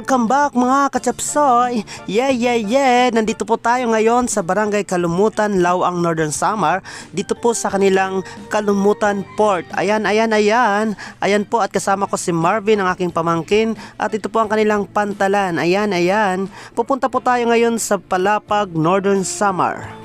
Welcome back mga kachapsoy! Nandito po tayo ngayon sa Barangay Kalumutan, Laoang, Northern Samar. Dito po sa kanilang Kalumutan Port. Ayan po, at kasama ko si Marvin, ang aking pamangkin. At ito po ang kanilang pantalan. Ayan. Pupunta po tayo ngayon sa Palapag, Northern Samar.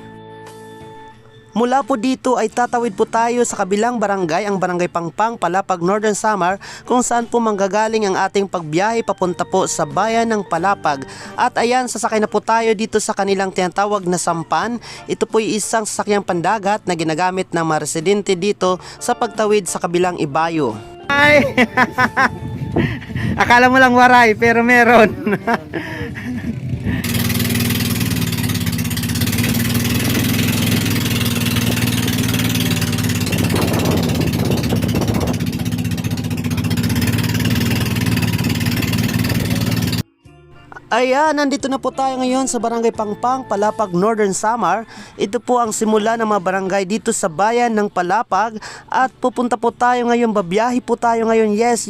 Mula po dito ay tatawid po tayo sa kabilang barangay, ang Barangay Pangpang, Palapag, Northern Samar, kung saan po manggagaling ang ating pagbiyahe papunta po sa bayan ng Palapag. At ayan, sasakay na po tayo dito sa kanilang tinatawag na sampan. Ito po ay isang sasakyang pandagat na ginagamit ng mga residente dito sa pagtawid sa kabilang ibayo. Ay! Akala mo lang waray, pero meron. Ayan, nandito na po tayo ngayon sa Barangay Pangpang, Palapag, Northern Samar. Ito po ang simula ng mga barangay dito sa bayan ng Palapag. At pupunta po tayo ngayon, babiyahe po tayo ngayon, yes.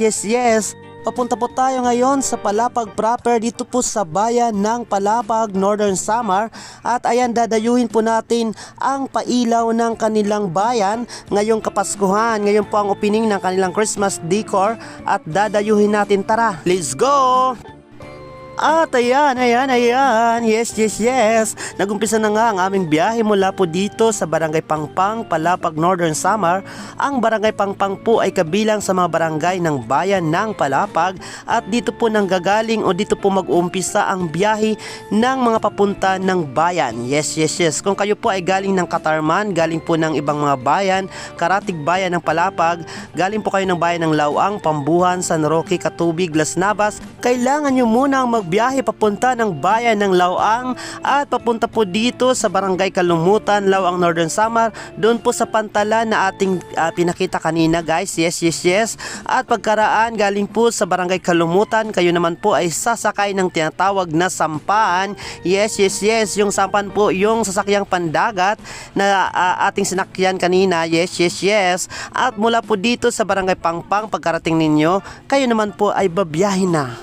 Papunta po tayo ngayon sa Palapag proper, dito po sa bayan ng Palapag, Northern Samar. At ayan, dadayuhin po natin ang pailaw ng kanilang bayan ngayong Kapaskuhan. Ngayon po ang opening ng kanilang Christmas decor at dadayuhin natin. Tara, let's go! At ayan, yes. Nagumpisa na nga ang aming biyahe mula po dito sa Barangay Pangpang, Palapag, Northern Samar. Ang Barangay Pangpang po ay kabilang sa mga barangay ng bayan ng Palapag. At dito po nanggagaling o dito po mag-uumpisa ang biyahe ng mga papunta ng bayan. Yes. Kung kayo po ay galing ng Katarman, galing po ng ibang mga bayan, karatig bayan ng Palapag, galing po kayo ng bayan ng Laoang, Pambuhan, San Roque, Katubig, Las Navas, kailangan nyo munang biyahe papunta ng bayan ng Laoang at papunta po dito sa Barangay Kalumutan, Laoang, Northern Samar, doon po sa pantalan na ating pinakita kanina, guys. Yes. At pagkaraan galing po sa Barangay Kalumutan, kayo naman po ay sasakay ng tinatawag na sampan. Yes. Yung sampan po, yung sasakyang pandagat na ating sinakyan kanina. Yes. At mula po dito sa Barangay Pangpang, pagkarating ninyo, kayo naman po ay babiyahe na.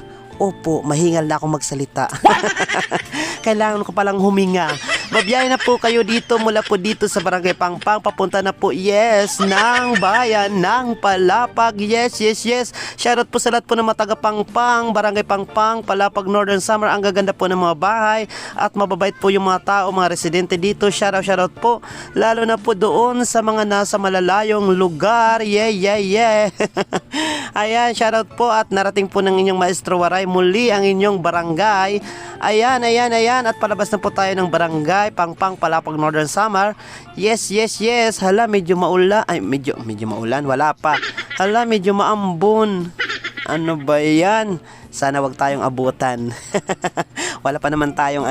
Opo, mahingal na akong magsalita. Kailangan ko palang huminga. Babiyahe na po kayo dito mula po dito sa Barangay Pangpang. Papunta na po, ng bayan ng Palapag. Yes. Shoutout po sa lahat po ng mga taga Pangpang, Barangay Pangpang, Palapag, Northern Samar. Ang gaganda po ng mga bahay at mababait po yung mga tao, mga residente dito. Shoutout po. Lalo na po doon sa mga nasa malalayong lugar. Yeah. Ayan, shoutout po at narating po ng inyong Maestro Waray muli ang inyong barangay. Ayan. At palabas na po tayo ng Barangay Pangpang, Palapag, Northern Samar. Yes. Hala, medyo maulan. Ay, medyo maulan. Wala pa. Hala, medyo maambon. Ano ba yan? Sana wag tayong abutan. Wala pa naman tayong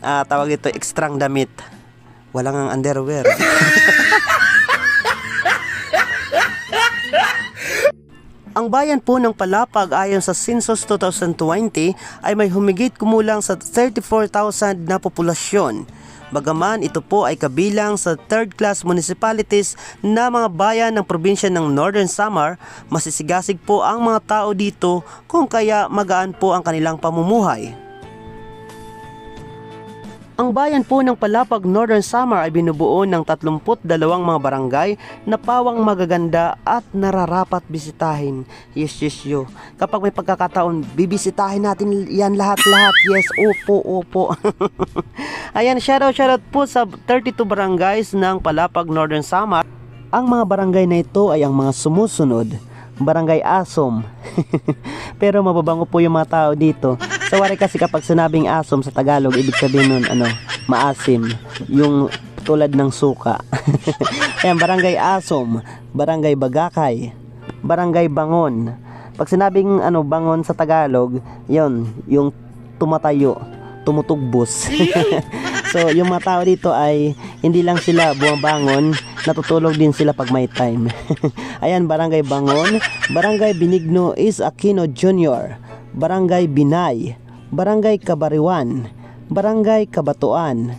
tawag ito, ekstrang damit. Walang ang underwear. Ang bayan po ng Palapag ayon sa Census 2020 ay may humigit kumulang sa 34,000 na populasyon. Bagaman ito po ay kabilang sa third class municipalities na mga bayan ng probinsya ng Northern Samar, masisigasig po ang mga tao dito kung kaya magaan po ang kanilang pamumuhay. Ang bayan po ng Palapag, Northern Samar ay binubuo ng 32 mga barangay na pawang magaganda at nararapat bisitahin. Yes. Kapag may pagkakataon, bibisitahin natin yan lahat. Yes, opo. Ayan, shoutout po sa 32 barangays ng Palapag, Northern Samar. Ang mga barangay na ito ay ang mga sumusunod. Barangay Asom. Pero mababango po yung mga tao dito. Sa wari kasi kapag sinabing asom sa Tagalog, ibig sabihin nun maasim, yung tulad ng suka. Ayan, Barangay Asom, Barangay Bagakay, Barangay Bangon. Pag sinabing bangon sa Tagalog, yon yung tumatayo, tumutugbos. So yung mga tao dito ay hindi lang sila bumabangon, natutulog din sila pag may time. Ayan, Barangay Bangon, Barangay Benigno is Aquino Jr., Barangay Binay, Barangay Kabariwan, Barangay Kabatuan,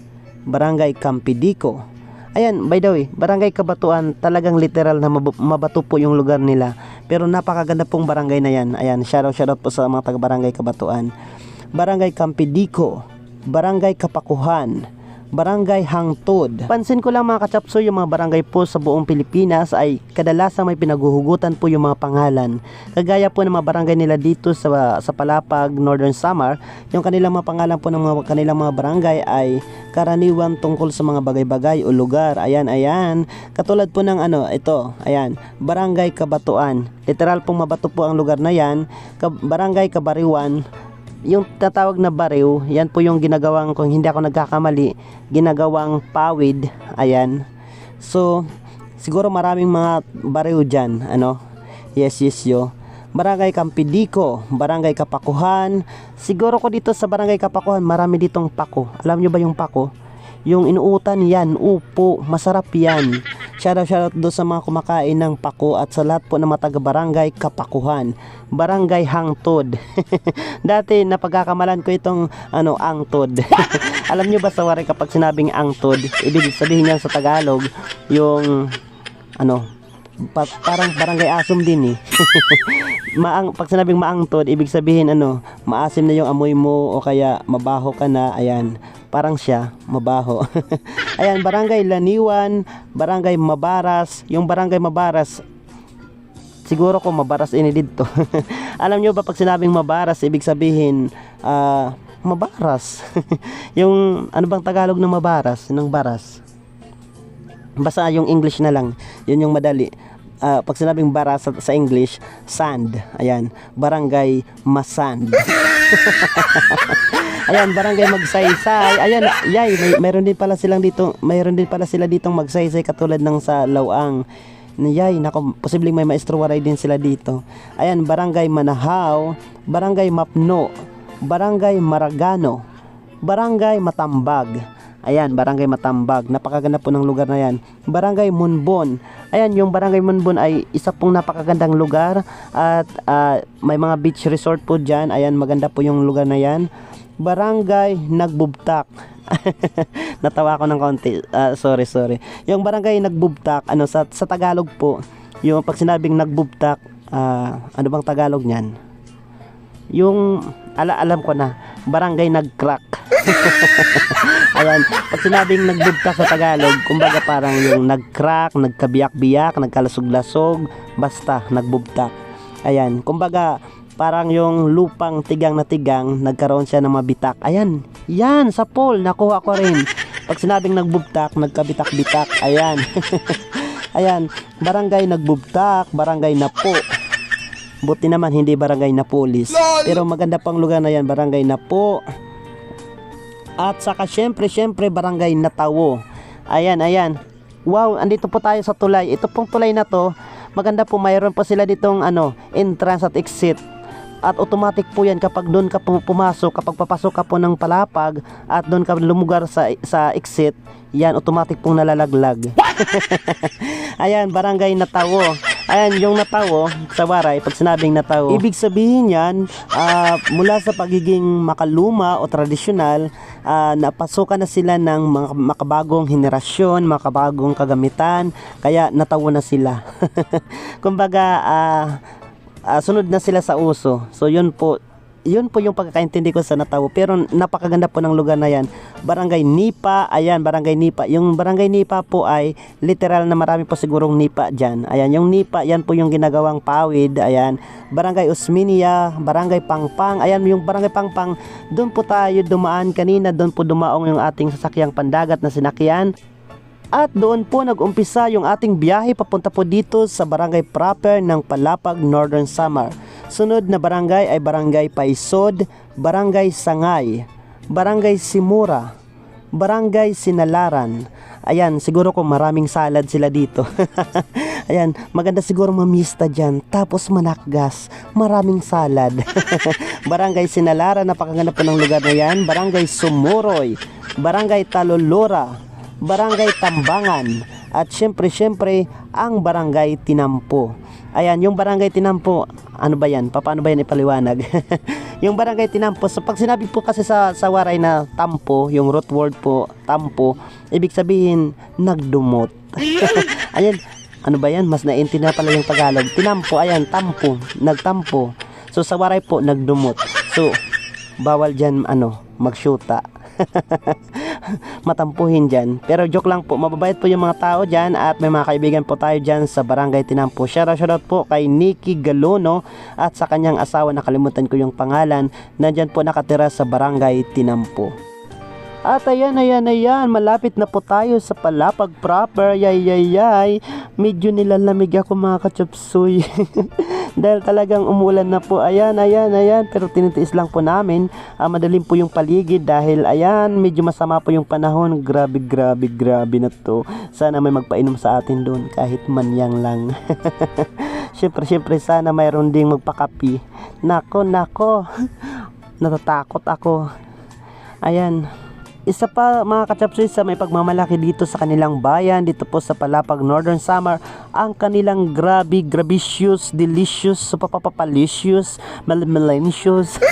Barangay Campidico. Ayan, by the way, Barangay Kabatuan, talagang literal na mabato po yung lugar nila. Pero napakaganda pong barangay na yan. Ayan, shoutout po sa mga taga Barangay Kabatuan. Barangay Campidico, Barangay Kapakuhan, Barangay Hangtod. Pansin ko lang mga kachapso, yung mga barangay po sa buong Pilipinas ay kadalasang may pinaguhugutan po yung mga pangalan. Kagaya po ng mga barangay nila dito sa Palapag, Northern Samar, yung kanilang mga pangalan po ng mga kanilang mga barangay ay karaniwan tungkol sa mga bagay-bagay o lugar. Ayan. Katulad po ng ito, ayan, Barangay Kabatuan. Literal pong mabato po ang lugar na yan. Barangay Kabariwan. Yung tatawag na bariw, yan po yung ginagawang, kung hindi ako nagkakamali, ginagawang pawid. Ayan. So, siguro maraming mga bariw dyan. Yes, yo. Barangay Campidico, Barangay Kapakuhan. Siguro ko dito sa Barangay Kapakuhan, marami ditong pako. Alam nyo ba yung pako? Yung inuutan yan, upo, masarap yan. Shoutout doon sa mga kumakain ng pako at sa lahat po ng mga taga Barangay Kapakuhan. Barangay Hangtod. Dati napagkakamalan ko itong angtod. Alam nyo ba sa waray kapag sinabing angtod, ibig sabihin yan sa Tagalog, yung parang barangay asom din eh. Pag sinabing maangtod, ibig sabihin maasim na yung amoy mo o kaya mabaho ka na. Ayan, parang siya mabaho. Ayan, Barangay Laniwan, Barangay Mabaras. Yung Barangay Mabaras, siguro ko mabaras ini dito. Alam nyo ba pag sinabing mabaras, ibig sabihin mabaras. Yung bang Tagalog ng mabaras, ng baras? Basta yung English na lang, yun yung madali. Pag sinabing baras sa English, sand. Ayan, Barangay Masand. Ayan, Barangay Magsaysay. Ayan, mayroon din pala sila ditong magsaysay katulad ng sa Lawang. Nako, posibleng may maestro waray din sila dito. Ayan, Barangay Manahaw, Barangay Mapno, Barangay Maragano, Barangay Matambag. Ayan, Barangay Matambag. Napakaganda po ng lugar na yan. Barangay Munbon. Ayan, yung Barangay Munbon ay isa pong napakagandang lugar at may mga beach resort po dyan. Ayan, maganda po yung lugar na yan. Barangay Nagbubtak. Natawa ako ng konti. Sorry. Yung Barangay Nagbubtak, sa Tagalog po, yung pag sinabing Nagbubtak, ano bang Tagalog niyan? Yung alam ko na, Barangay Nagcrack. Ayan, pag sinabing nagbubtak sa Tagalog, kumbaga parang yung nagcrack, nagkabiyak-biyak, nagkalasog-lasog, basta nagbubtak. Ayan, kumbaga parang yung lupang tigang na tigang, nagkaroon siya ng mabitak. Ayan, yan sa poll, nakuha ko rin. Pag sinabing nagbubtak, nagkabitak-bitak. Ayan. Ayan, Barangay Nagbubtak, Barangay Napo. Buti naman hindi Barangay Napolis. Pero maganda pang lugar na yan, Barangay Napo. At saka syempre Barangay Natawo. Ayan. Wow, andito po tayo sa tulay. Ito pong tulay na to, maganda po, mayroon po sila ditong entrance at exit. At automatic po yan kapag doon ka pumasok, kapag papasok ka po ng Palapag at doon ka lumugar sa exit, yan automatic pong nalalaglag. Ayan, Barangay Natawo. Ayan, yung Natawo sa waray, pag sinabing Natawo, ibig sabihin yan, mula sa pagiging makaluma o tradisyonal, napasukan na sila ng mga makabagong henerasyon, makabagong kagamitan, kaya natawo na sila. Kumbaga, sunod na sila sa uso. So yun po yung pagkakaintindi ko sa Natawo. Pero napakaganda po ng lugar na yan. Barangay Nipa. Ayan, Barangay Nipa. Yung Barangay Nipa po ay literal na marami po sigurong nipa dyan. Ayan, yung nipa, yan po yung ginagawang pawid. Ayan, Barangay Osminia, Barangay Pangpang. Ayan, yung Barangay Pangpang, doon po tayo dumaan kanina. Doon po dumaong yung ating sasakyang pandagat na sinakyan. At doon po nag-umpisa yung ating biyahe papunta po dito sa barangay proper ng Palapag, Northern Samar. Sunod na barangay ay Barangay Paisod, Barangay Sangay, Barangay Simura, Barangay Sinalaran. Ayan, siguro ko maraming salad sila dito. Ayan, maganda siguro mamista dyan. Tapos manakgas, maraming salad. Barangay Sinalaran, napakaganda po ng lugar na yan. Barangay Sumuroy, Barangay Talolora, Barangay Tambangan, at syempre ang Barangay Tinampo. Ayan, yung Barangay Tinampo, ano ba yan? Paano ba yan ipaliwanag? Yung barangay Tinampo, so pag sinabi po kasi sa Waray na tampo, yung root word po, tampo, ibig sabihin, nagdumot. Ayan, ano ba yan? Mas naiintindihan pala yung Tagalog. Tinampo, ayan, tampo, nagtampo. So sa Waray po, nagdumot. So, bawal dyan, magsyuta. Matampuhin dyan. Pero joke lang po, mababait po yung mga tao dyan at may mga kaibigan po tayo dyan sa Barangay Tinampo. Shoutout po kay Nikki Galono at sa kanyang asawa, nakalimutan ko yung pangalan, na dyan po nakatira sa Barangay Tinampo. At ayan, malapit na po tayo sa Palapag proper. Yay. Medyo nilalamig ako mga kachopsuy. Dahil talagang umulan na po. Ayan. Pero tinitiis lang po namin. Madaling po yung paligid dahil ayan, medyo masama po yung panahon. Grabe na to. Sana may magpainom sa atin doon kahit manyang lang. Syempre sana mayroon ding magpakapi. Nako. Natatakot ako. Ayan. Isa pa mga kachapsoy sa may pagmamalaki dito sa kanilang bayan, dito po sa Palapag Northern Samar, ang kanilang grabicious, delicious, papapapalicious, malinicious.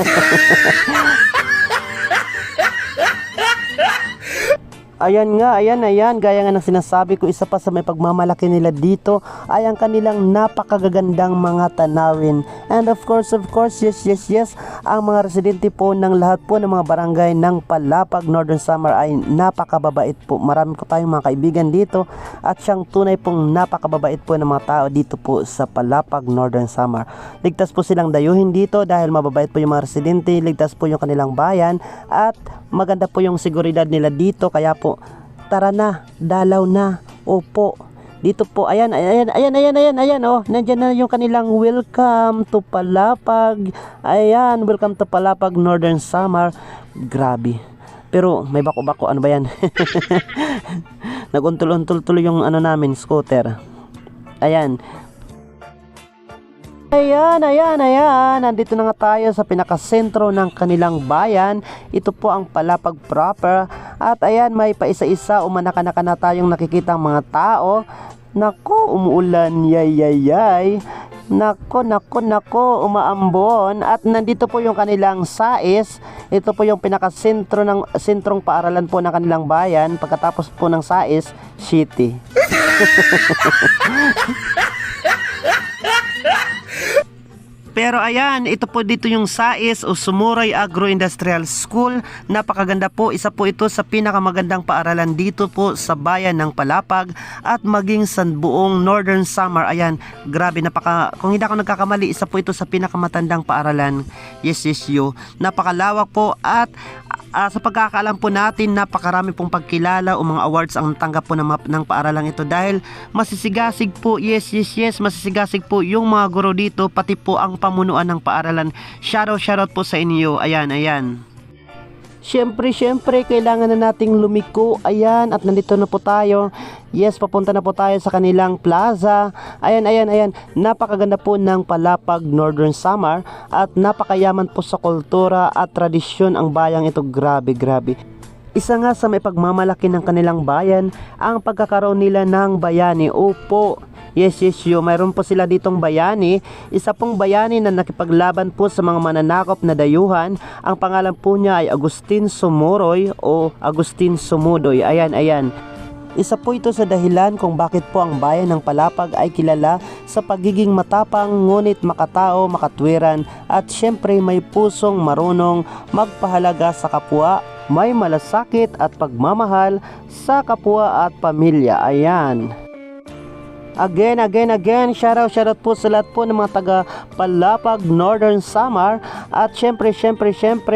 Ayan, gaya nga ng sinasabi ko, isa pa sa may pagmamalaki nila dito ay ang kanilang napakagagandang mga tanawin. And of course, yes, ang mga residente po ng lahat po ng mga barangay ng Palapag Northern Samar ay napakababait po. Marami po tayong mga kaibigan dito at siyang tunay pong napakababait po ng mga tao dito po sa Palapag Northern Samar. Ligtas po silang dayuhin dito dahil mababait po yung mga residente, ligtas po yung kanilang bayan at maganda po yung seguridad nila dito, kaya po tara na, dalaw na. Opo. Dito po, ayan, oh, nandiyan na yung kanilang welcome to Palapag. Ayan, welcome to Palapag Northern Samar. Grabe. Pero may bako-bako, ano ba yan? Naguntol-untol tuloy yung namin, scooter. Ayan. Nandito na nga tayo sa pinakasentro ng kanilang bayan. Ito po ang Palapag proper. At ayan, may paisa-isa, umanaka-naka na tayong nakikita mga tao. Nako, umuulan, yay. Nako, umaambon. At nandito po yung kanilang sais. Ito po yung pinakasentro ng sentrong paaralan po ng kanilang bayan. Pagkatapos po ng sais, city. Pero ayan, ito po dito yung SAIS o Sumuroy Agro-Industrial School. Napakaganda po. Isa po ito sa pinakamagandang paaralan dito po sa bayan ng Palapag at maging sa buong Northern Samar. Ayan, grabe, kung hindi ako nagkakamali, isa po ito sa pinakamatandang paaralan. Yes, yo. Napakalawak po at sa pagkakaalam po natin, napakarami pong pagkilala o mga awards ang natanggap po ng paaralang ito dahil masisigasig po, yes, masisigasig po yung mga guro dito, pati po ang pamunuan ng paaralan. Shoutout po sa inyo. Ayan. Siyempre, kailangan na nating lumiko. Ayan, at nandito na po tayo. Yes, papunta na po tayo sa kanilang plaza. Ayan. Napakaganda po ng Palapag Northern Samar at napakayaman po sa kultura at tradisyon ang bayang ito. Grabe. Isa nga sa may pagmamalaki ng kanilang bayan, ang pagkakaroon nila ng bayani. Opo. Yes, mayroon po sila ditong bayani. Isa pong bayani na nakipaglaban po sa mga mananakop na dayuhan. Ang pangalan po niya ay Agustin Sumuroy o Agustin Sumudoy. Ayan. Isa po ito sa dahilan kung bakit po ang bayan ng Palapag ay kilala sa pagiging matapang, ngunit makatao, makatwiran at syempre may pusong marunong magpahalaga sa kapwa, may malasakit at pagmamahal sa kapwa at pamilya. Ayan. Again, shoutout po sa lahat po ng mga taga Palapag Northern Samar at syempre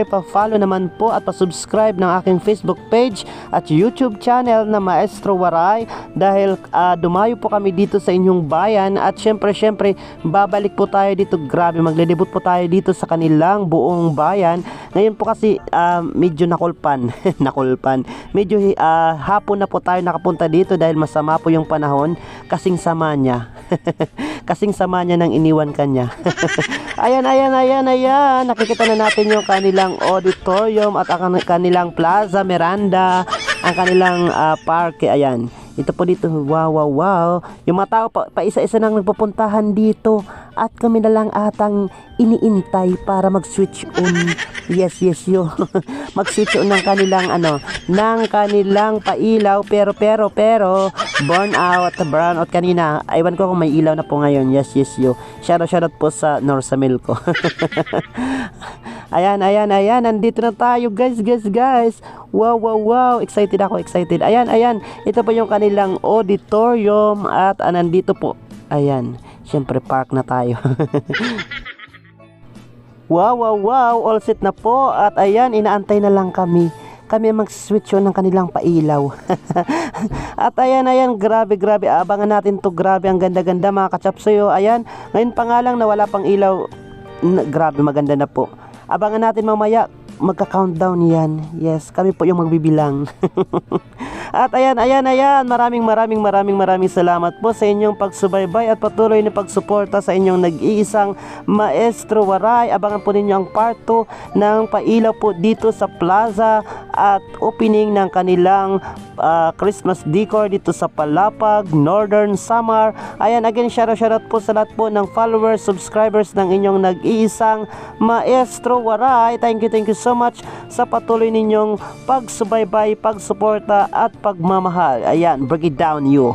pa-follow naman po at pa-subscribe ng aking Facebook page at YouTube channel na Maestro Waray dahil dumayo po kami dito sa inyong bayan at syempre babalik po tayo dito. Grabe, magde-debut po tayo dito sa kanilang buong bayan. Ngayon po kasi medyo nakulpan medyo hapon na po tayo nakapunta dito dahil masama po yung panahon kasing sama niya nang iniwan kanya. Ayan, nakikita na natin yung kanilang auditorium at ang kanilang plaza, Miranda, ang kanilang parke. Ayan, Ito po dito, wow, wow, wow. Yung mga tao pa isa-isa nang nagpupuntahan dito at kami na lang atang iniintay para mag-switch on. Yes, yo. Mag-switch on ng kanilang ng kanilang pailaw pero burn out kanina. Aywan ko kung may ilaw na po ngayon. Yes, yo. Shoutout po sa Norsamil ko. Ayan, nandito na tayo guys. Wow, excited ako. Ayan, ito po yung kanilang auditorium at nandito po, ayan, syempre park na tayo. Wow, all set na po at ayan, inaantay na lang kami mag-switch on ng kanilang pailaw. At ayan, grabe, abangan natin to, grabe, ang ganda mga kachapsoyo. Ayan, ngayon pa nga lang na wala pang ilaw, grabe, maganda na po. Abangan natin mamaya, magka-countdown yan. Yes, kami po yung magbibilang. At ayan, maraming salamat po sa inyong pagsubaybay at patuloy na pagsuporta sa inyong nag-iisang Maestro Waray. Abangan po ninyo ang part 2 ng pailaw po dito sa plaza at opening ng kanilang Christmas decor dito sa Palapag, Northern Samar. Ayan, again, shoutout po sa lahat po ng followers, subscribers ng inyong nag-iisang Maestro Waray. Thank you so much sa patuloy ninyong pagsubaybay, pagsuporta at pagmamahal. Ayan, break it down you.